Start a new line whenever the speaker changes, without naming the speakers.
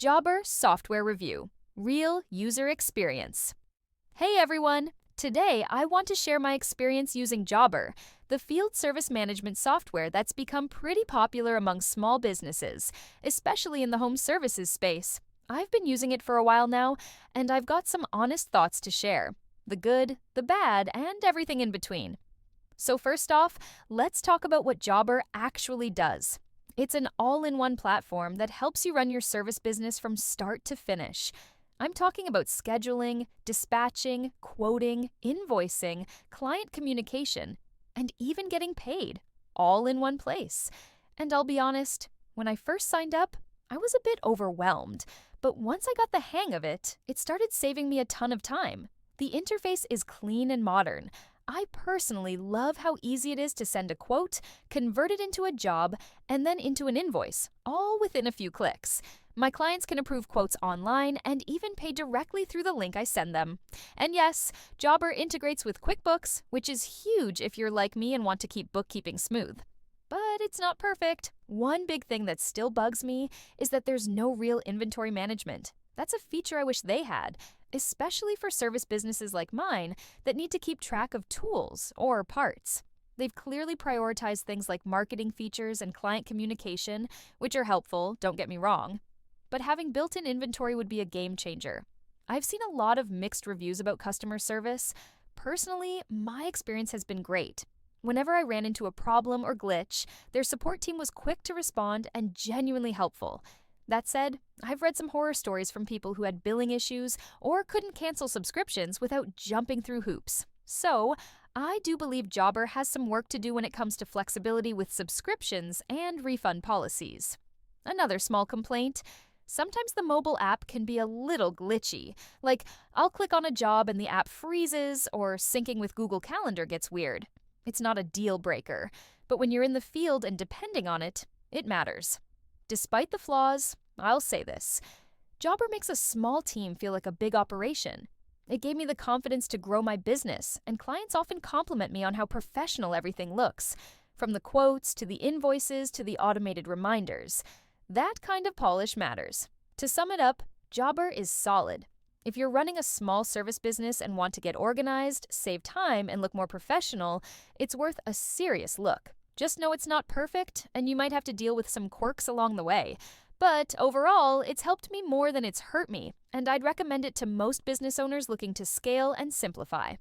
Jobber Software Review. Real User Experience. Hey everyone! Today I want to share my experience using Jobber, the field service management software that's become pretty popular among small businesses, especially in the home services space. I've been using it for a while now, and I've got some honest thoughts to share. The good, the bad, and everything in between. So first off, let's talk about what Jobber actually does. It's an all-in-one platform that helps you run your service business from start to finish. I'm talking about scheduling, dispatching, quoting, invoicing, client communication, and even getting paid, all in one place. And I'll be honest, when I first signed up, I was a bit overwhelmed, but once I got the hang of it, it started saving me a ton of time. The interface is clean and modern. I personally love how easy it is to send a quote, convert it into a job, and then into an invoice, all within a few clicks. My clients can approve quotes online and even pay directly through the link I send them. And yes, Jobber integrates with QuickBooks, which is huge if you're like me and want to keep bookkeeping smooth. But it's not perfect. One big thing that still bugs me is that there's no real inventory management. That's a feature I wish they had, especially for service businesses like mine that need to keep track of tools or parts. They've clearly prioritized things like marketing features and client communication, which are helpful, don't get me wrong. But having built-in inventory would be a game changer. I've seen a lot of mixed reviews about customer service. Personally, my experience has been great. Whenever I ran into a problem or glitch, their support team was quick to respond and genuinely helpful. That said, I've read some horror stories from people who had billing issues or couldn't cancel subscriptions without jumping through hoops. So, I do believe Jobber has some work to do when it comes to flexibility with subscriptions and refund policies. Another small complaint: sometimes the mobile app can be a little glitchy. Like, I'll click on a job and the app freezes, or syncing with Google Calendar gets weird. It's not a deal breaker, but when you're in the field and depending on it, it matters. Despite the flaws, I'll say this: Jobber makes a small team feel like a big operation. It gave me the confidence to grow my business, and clients often compliment me on how professional everything looks, from the quotes to the invoices to the automated reminders. That kind of polish matters. To sum it up, Jobber is solid. If you're running a small service business and want to get organized, save time, and look more professional, it's worth a serious look. Just know it's not perfect, and you might have to deal with some quirks along the way. But overall, it's helped me more than it's hurt me, and I'd recommend it to most business owners looking to scale and simplify.